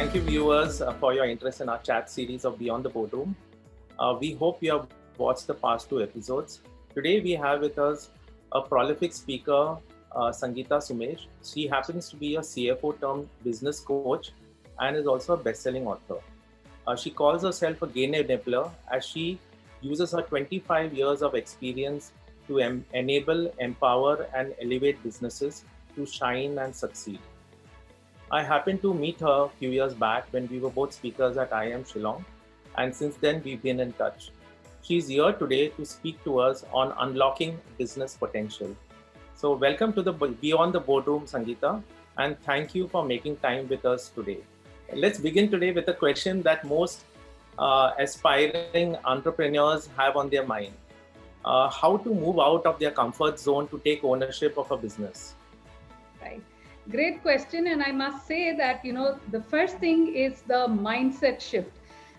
Thank you, viewers, for your interest in our chat series of Beyond the Boardroom. We hope you have watched the past two episodes. Today, we have with us a prolific speaker, Sangeeta Sumesh. She happens to be a CFO turned business coach and is also a best-selling author. She calls herself a gain enabler as she uses her 25 years of experience to enable, empower, and elevate businesses to shine and succeed. I happened to meet her a few years back when we were both speakers at IIM Shillong, and since then we've been in touch. She's here today to speak to us on unlocking business potential. So welcome to the Beyond the Boardroom, Sangeeta, and thank you for making time with us today. Let's begin today with a question that most aspiring entrepreneurs have on their mind. How to move out of their comfort zone to take ownership of a business? Right. Great question. And I must say that, the first thing is the mindset shift.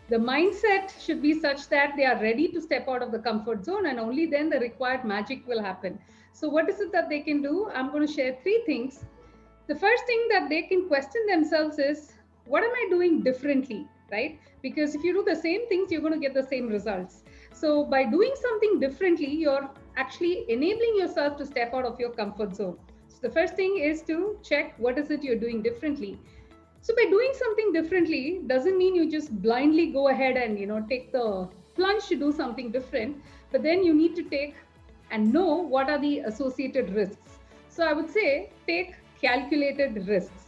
The mindset should be such that they are ready to step out of the comfort zone, and only then the required magic will happen. So what is it that they can do? I'm going to share three things. The first thing that they can question themselves is, what am I doing differently, right? Because if you do the same things, you're going to get the same results. So by doing something differently, you're actually enabling yourself to step out of your comfort zone. So the first thing is to check what is it you're doing differently. So by doing something differently doesn't mean you just blindly go ahead and take the plunge to do something different, but then you need to take and know what are the associated risks. So I would say take calculated risks.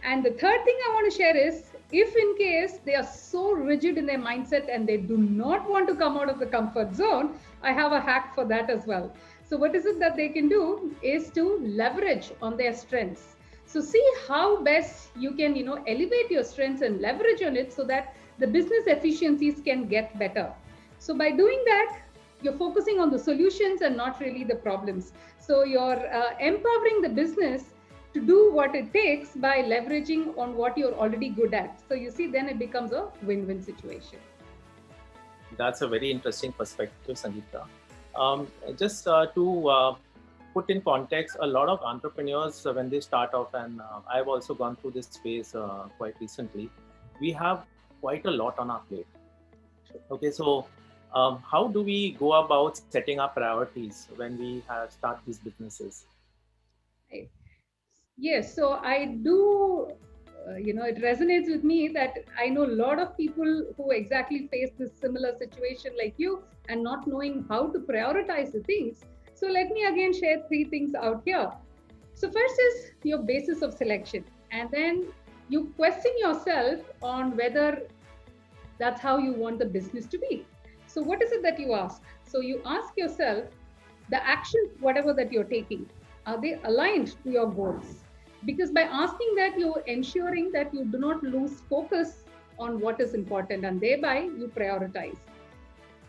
And the third thing I want to share is, if in case they are so rigid in their mindset and they do not want to come out of the comfort zone, I have a hack for that as well. So what is it that they can do is to leverage on their strengths. So see how best you can, elevate your strengths and leverage on it so that the business efficiencies can get better. So by doing that, you're focusing on the solutions and not really the problems. So you're empowering the business to do what it takes by leveraging on what you're already good at. So you see, then it becomes a win-win situation. That's a very interesting perspective, Sangeeta. Just to put in context, a lot of entrepreneurs, when they start off, and I've also gone through this phase quite recently, we have quite a lot on our plate. Okay, so how do we go about setting our priorities when we start these businesses? Right. Yes, so I do, it resonates with me that I know a lot of people who exactly face this similar situation like you and not knowing how to prioritize the things. So let me again share three things out here. So first is your basis of selection, and then you question yourself on whether that's how you want the business to be. So what is it that you ask? So you ask yourself, the actions, whatever that you're taking, are they aligned to your goals? Because by asking that, you're ensuring that you do not lose focus on what is important, and thereby you prioritize.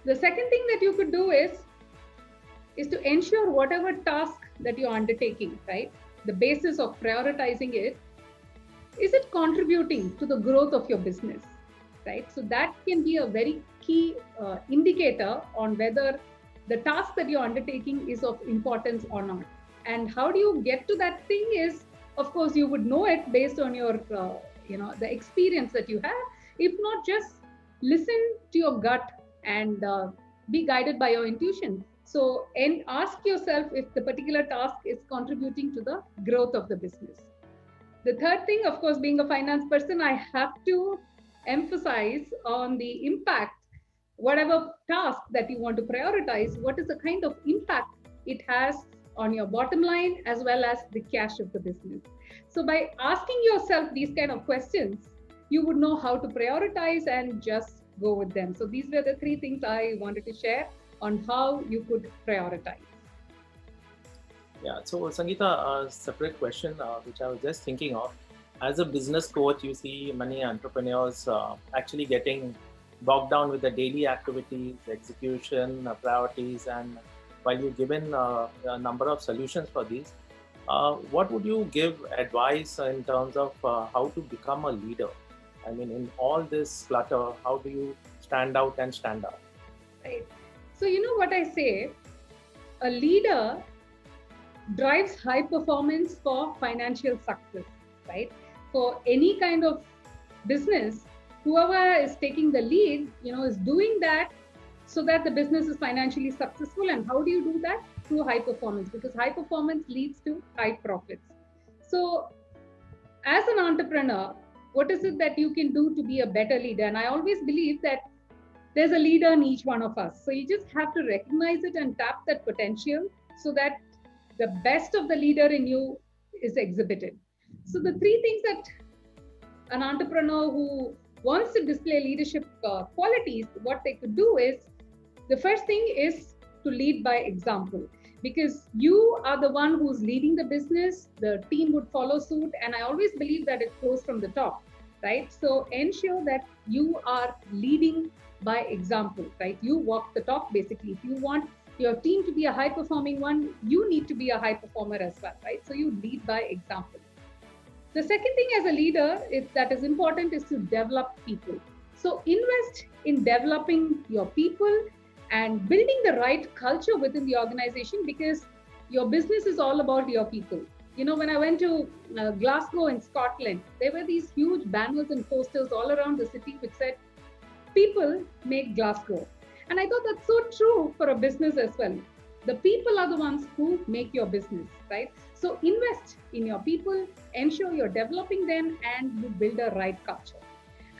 The second thing that you could do is to ensure whatever task that you're undertaking, right? The basis of prioritizing it, is it contributing to the growth of your business, right? So that can be a very key indicator on whether the task that you're undertaking is of importance or not. And how do you get to that thing is, of course, you would know it based on your, the experience that you have. If not, just listen to your gut and be guided by your intuition. So, and ask yourself if the particular task is contributing to the growth of the business. The third thing, of course, being a finance person, I have to emphasize on the impact. Whatever task that you want to prioritize, what is the kind of impact it has on your bottom line as well as the cash of the business. So by asking yourself these kind of questions, you would know how to prioritize and just go with them. So these were the three things I wanted to share on how you could prioritize. Yeah, so Sangeeta, a separate question which I was just thinking of. As a business coach, you see many entrepreneurs actually getting bogged down with the daily activities, execution, priorities, and while you've given a number of solutions for these, what would you give advice in terms of how to become a leader? I mean, in all this clutter, how do you stand out and stand out? Right. So you know what I say, a leader drives high performance for financial success, right? For any kind of business, whoever is taking the lead, is doing that so that the business is financially successful. And how do you do that? Through high performance, because high performance leads to high profits. So as an entrepreneur, what is it that you can do to be a better leader? And I always believe that there's a leader in each one of us. So you just have to recognize it and tap that potential so that the best of the leader in you is exhibited. So the three things that an entrepreneur who wants to display leadership qualities, what they could do is, the first thing is to lead by example, because you are the one who's leading the business, the team would follow suit. And I always believe that it flows from the top, right? So ensure that you are leading by example, right? You walk the talk, basically. If you want your team to be a high performing one, you need to be a high performer as well, right? So you lead by example. The second thing as a leader that is important is to develop people. So invest in developing your people and building the right culture within the organization, because your business is all about your people. When I went to Glasgow in Scotland, there were these huge banners and posters all around the city which said, "People make Glasgow." And I thought that's so true for a business as well. The people are the ones who make your business, right? So invest in your people, ensure you're developing them, and you build a right culture.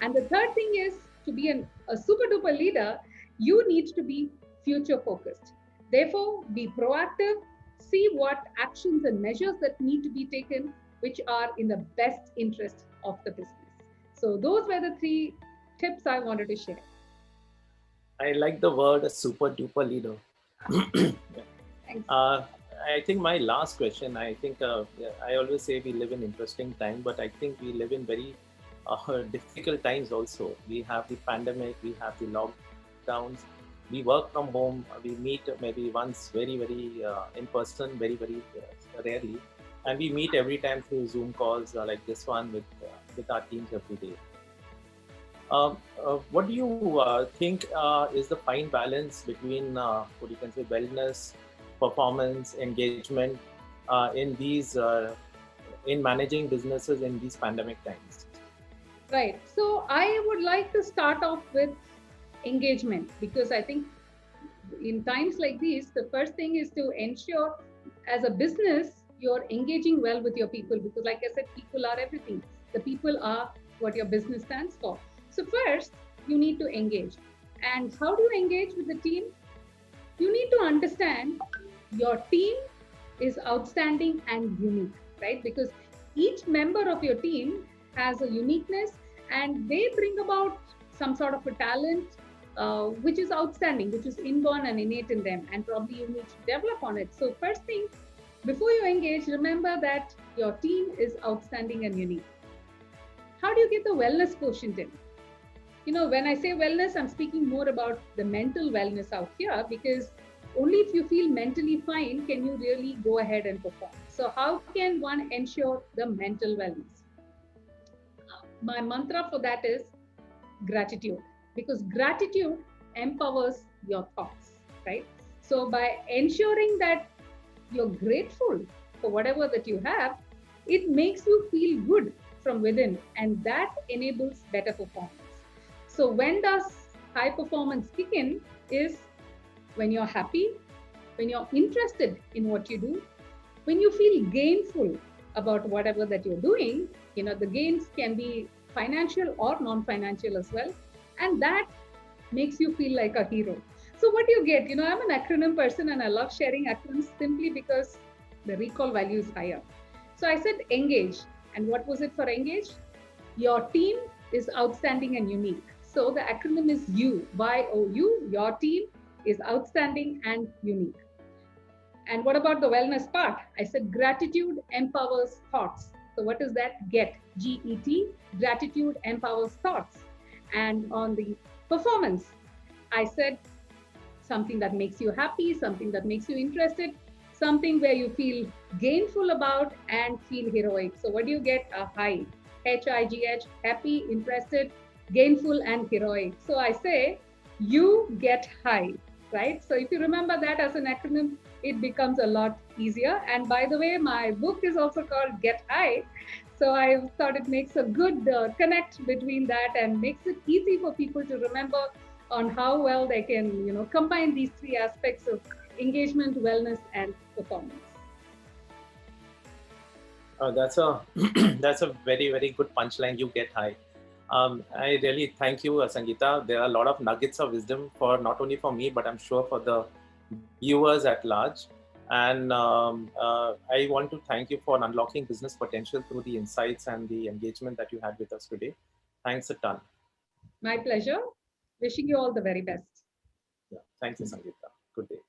And the third thing is, to be a super duper leader, you need to be future focused. Therefore, be proactive, see what actions and measures that need to be taken, which are in the best interest of the business. So those were the three tips I wanted to share. I like the word a super duper leader. Thanks. I think my last question, I think I always say we live in interesting time, but I think we live in very difficult times also. We have the pandemic, we have the lockdowns, we work from home, we meet maybe once very, very in person, very, very rarely. And we meet every time through Zoom calls like this one with our teams every day. What do you think is the fine balance between what you can say wellness, performance, engagement in these in managing businesses in these pandemic times? Right. So I would like to start off with engagement, because I think in times like these, the first thing is to ensure as a business you're engaging well with your people, because like I said, people are everything. The people are what your business stands for. So first, you need to engage. And how do you engage with the team? You need to understand your team is outstanding and unique, right? Because each member of your team has a uniqueness, and they bring about some sort of a talent which is outstanding, which is inborn and innate in them, and probably you need to develop on it. So first thing, before you engage, remember that your team is outstanding and unique. How do you get the wellness quotient in? When I say wellness, I'm speaking more about the mental wellness out here, because only if you feel mentally fine can you really go ahead and perform. So how can one ensure the mental wellness? My mantra for that is gratitude, because gratitude empowers your thoughts, right? So by ensuring that you're grateful for whatever that you have, it makes you feel good from within, and that enables better performance. So when does high performance kick in? Is when you're happy, when you're interested in what you do, when you feel gainful about whatever that you're doing. The gains can be financial or non-financial as well, and that makes you feel like a hero. So what do you get? I'm an acronym person, and I love sharing acronyms simply because the recall value is higher. So I said engage. And what was it for engage? Your team is outstanding and unique. So the acronym is U, Y-O-U. Your team is outstanding and unique. And what about the wellness part? I said gratitude empowers thoughts. So what is that? Get, G-E-T, gratitude empowers thoughts. And on the performance, I said something that makes you happy, something that makes you interested, something where you feel gainful about and feel heroic. So what do you get? A high, H-I-G-H, happy, interested, gainful, and heroic. So I say you get high, right? So if you remember that as an acronym, it becomes a lot easier. And by the way, my book is also called Get High. So I thought it makes a good connect between that and makes it easy for people to remember on how well they can, combine these three aspects of engagement, wellness, and performance. That's a that's a very very good punchline. You get high. I really thank you, Sangeeta. There are a lot of nuggets of wisdom for not only for me, but I'm sure for the viewers at large. And I want to thank you for unlocking business potential through the insights and the engagement that you had with us today. Thanks a ton. My pleasure. Wishing you all the very best. Yeah. Thank you, Sangeeta. Good day.